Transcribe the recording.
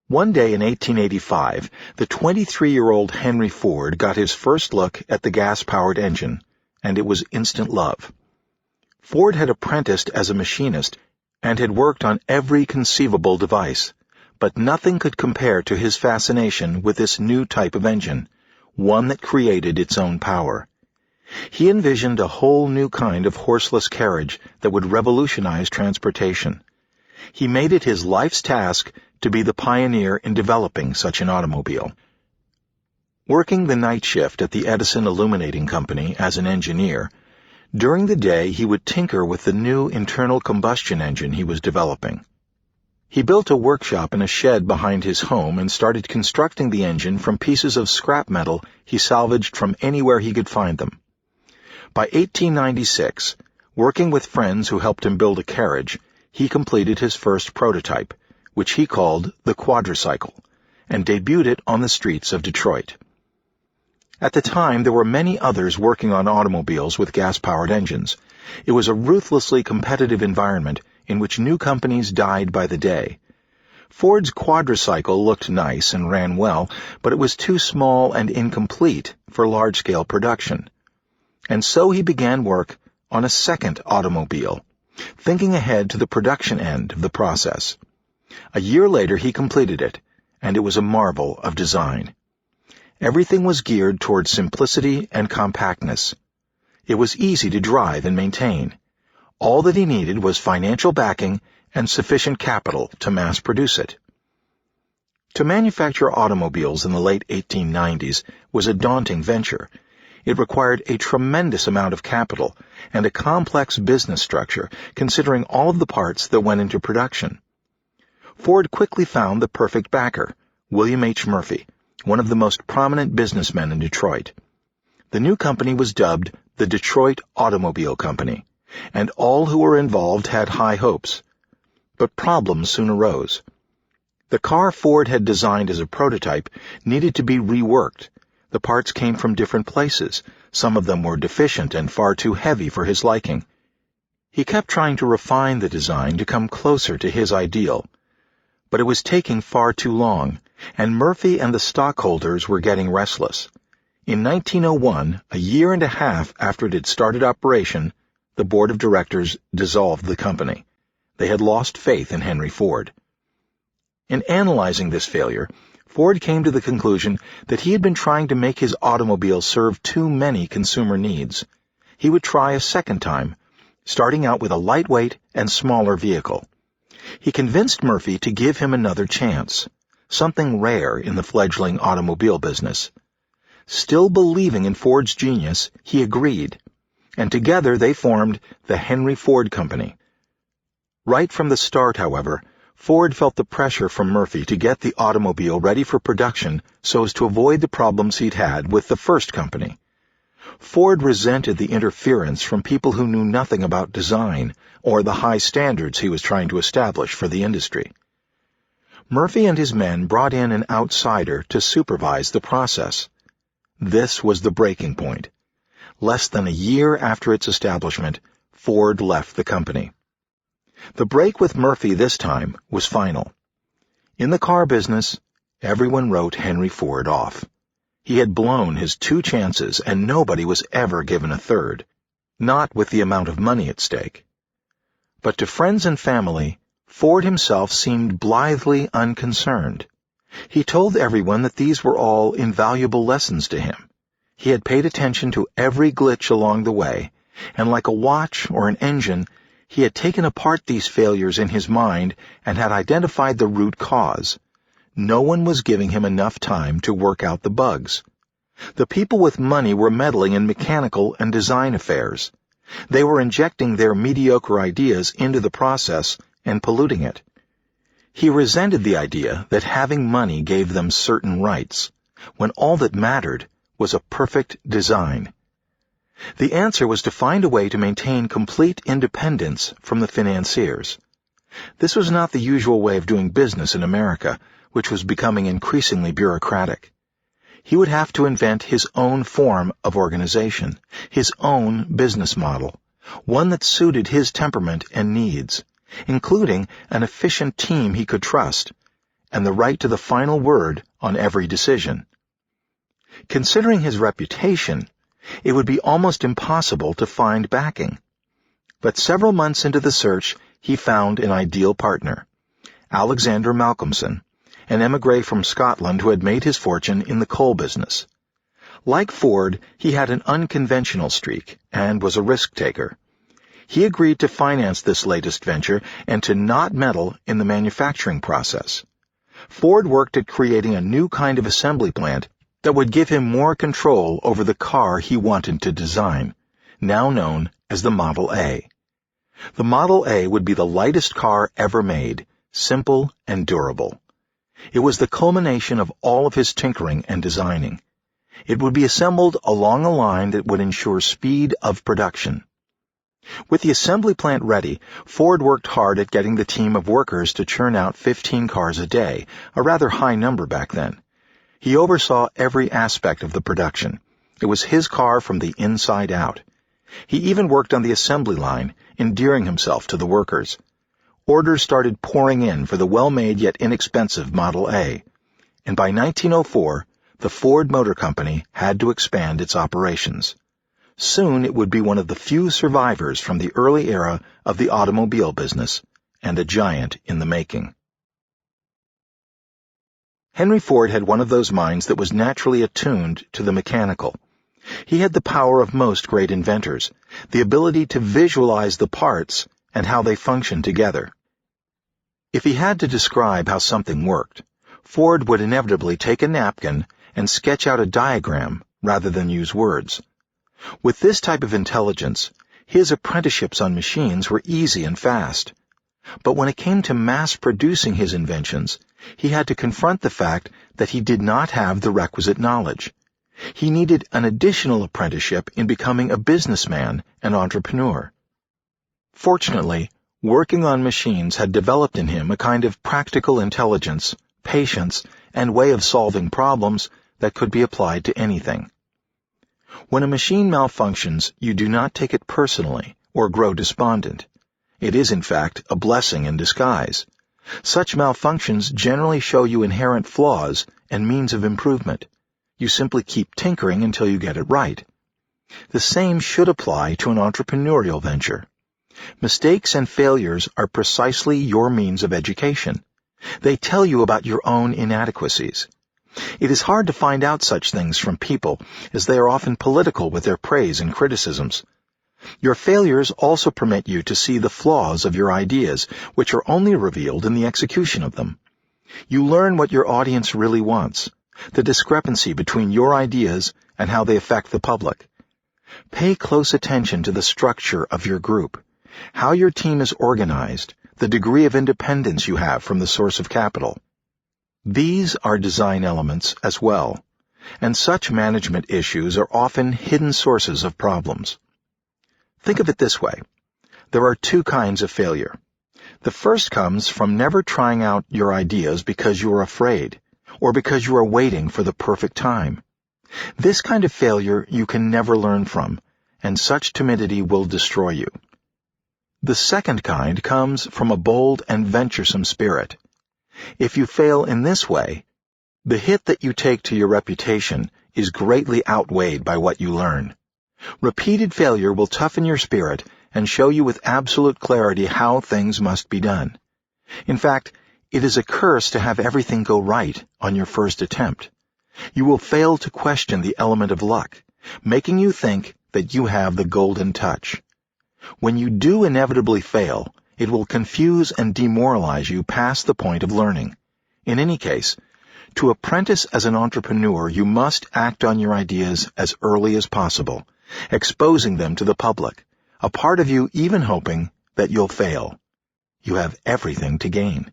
One day in 1885, the 23-year-old Henry Ford got his first look at the gas-powered engine, and it was instant love. Ford had apprenticed as a machinist and had worked on every conceivable device, but nothing could compare to his fascination with this new type of engine, one that created its own power. He envisioned a whole new kind of horseless carriage that would revolutionize transportation. He made it his life's task to be the pioneer in developing such an automobile. Working the night shift at the Edison Illuminating Company as an engineer, during the day he would tinker with the new internal combustion engine he was developing. He built a workshop in a shed behind his home and started constructing the engine from pieces of scrap metal he salvaged from anywhere he could find them. By 1896, working with friends who helped him build a carriage, he completed his first prototype, which he called the Quadricycle, and debuted it on the streets of Detroit. At the time, there were many others working on automobiles with gas-powered engines. It was a ruthlessly competitive environment in which new companies died by the day. Ford's Quadricycle looked nice and ran well, but it was too small and incomplete for large-scale production. And so he began work on a second automobile, thinking ahead to the production end of the process. A year later he completed it, and it was a marvel of design. Everything was geared toward simplicity and compactness. It was easy to drive and maintain. All that he needed was financial backing and sufficient capital to mass produce it. To manufacture automobiles in the late 1890s was a daunting venture. It required a tremendous amount of capital and a complex business structure, considering all of the parts that went into production. Ford quickly found the perfect backer, William H. Murphy, one of the most prominent businessmen in Detroit. The new company was dubbed the Detroit Automobile Company, and all who were involved had high hopes. But problems soon arose. The car Ford had designed as a prototype needed to be reworked. The parts came from different places. Some of them were deficient and far too heavy for his liking. He kept trying to refine the design to come closer to his ideal. But it was taking far too long, and Murphy and the stockholders were getting restless. In 1901, a year and a half after it had started operation, the board of directors dissolved the company. They had lost faith in Henry Ford. In analyzing this failure, Ford came to the conclusion that he had been trying to make his automobile serve too many consumer needs. He would try a second time, starting out with a lightweight and smaller vehicle. He convinced Murphy to give him another chance, something rare in the fledgling automobile business. Still believing in Ford's genius, he agreed, and together they formed the Henry Ford Company. Right from the start, however, Ford felt the pressure from Murphy to get the automobile ready for production so as to avoid the problems he'd had with the first company. Ford resented the interference from people who knew nothing about design or the high standards he was trying to establish for the industry. Murphy and his men brought in an outsider to supervise the process. This was the breaking point. Less than a year after its establishment, Ford left the company. The break with Murphy this time was final. In the car business, everyone wrote Henry Ford off. He had blown his 2 chances, and nobody was ever given a third, not with the amount of money at stake. But to friends and family, Ford himself seemed blithely unconcerned. He told everyone that these were all invaluable lessons to him. He had paid attention to every glitch along the way, and like a watch or an engine, he had taken apart these failures in his mind and had identified the root cause. No one was giving him enough time to work out the bugs. The people with money were meddling in mechanical and design affairs. They were injecting their mediocre ideas into the process and polluting it. He resented the idea that having money gave them certain rights, when all that mattered was a perfect design. The answer was to find a way to maintain complete independence from the financiers. This was not the usual way of doing business in America, which was becoming increasingly bureaucratic. He would have to invent his own form of organization, his own business model, one that suited his temperament and needs, including an efficient team he could trust, and the right to the final word on every decision. Considering his reputation, it would be almost impossible to find backing. But several months into the search, he found an ideal partner, Alexander Malcolmson, an émigré from Scotland who had made his fortune in the coal business. Like Ford, he had an unconventional streak and was a risk-taker. He agreed to finance this latest venture and to not meddle in the manufacturing process. Ford worked at creating a new kind of assembly plant that would give him more control over the car he wanted to design, now known as the Model A. The Model A would be the lightest car ever made, simple and durable. It was the culmination of all of his tinkering and designing. It would be assembled along a line that would ensure speed of production. With the assembly plant ready, Ford worked hard at getting the team of workers to churn out 15 cars a day, a rather high number back then. He oversaw every aspect of the production. It was his car from the inside out. He even worked on the assembly line, endearing himself to the workers. Orders started pouring in for the well-made yet inexpensive Model A, and by 1904, the Ford Motor Company had to expand its operations. Soon it would be one of the few survivors from the early era of the automobile business, and a giant in the making. Henry Ford had one of those minds that was naturally attuned to the mechanical. He had the power of most great inventors, the ability to visualize the parts and how they function together. If he had to describe how something worked, Ford would inevitably take a napkin and sketch out a diagram rather than use words. With this type of intelligence, his apprenticeships on machines were easy and fast. But when it came to mass-producing his inventions, he had to confront the fact that he did not have the requisite knowledge. He needed an additional apprenticeship in becoming a businessman and entrepreneur. Fortunately, working on machines had developed in him a kind of practical intelligence, patience, and way of solving problems that could be applied to anything. When a machine malfunctions, you do not take it personally or grow despondent. It is, in fact, a blessing in disguise. Such malfunctions generally show you inherent flaws and means of improvement. You simply keep tinkering until you get it right. The same should apply to an entrepreneurial venture. Mistakes and failures are precisely your means of education. They tell you about your own inadequacies. It is hard to find out such things from people, as they are often political with their praise and criticisms. Your failures also permit you to see the flaws of your ideas, which are only revealed in the execution of them. You learn what your audience really wants, the discrepancy between your ideas and how they affect the public. Pay close attention to the structure of your group, how your team is organized, the degree of independence you have from the source of capital. These are design elements as well, and such management issues are often hidden sources of problems. Think of it this way. There are two kinds of failure. The first comes from never trying out your ideas because you are afraid, or because you are waiting for the perfect time. This kind of failure you can never learn from, and such timidity will destroy you. The second kind comes from a bold and venturesome spirit. If you fail in this way, the hit that you take to your reputation is greatly outweighed by what you learn. Repeated failure will toughen your spirit and show you with absolute clarity how things must be done. In fact, it is a curse to have everything go right on your first attempt. You will fail to question the element of luck, making you think that you have the golden touch. When you do inevitably fail, it will confuse and demoralize you past the point of learning. In any case, to apprentice as an entrepreneur, you must act on your ideas as early as possible, exposing them to the public, a part of you even hoping that you'll fail. You have everything to gain.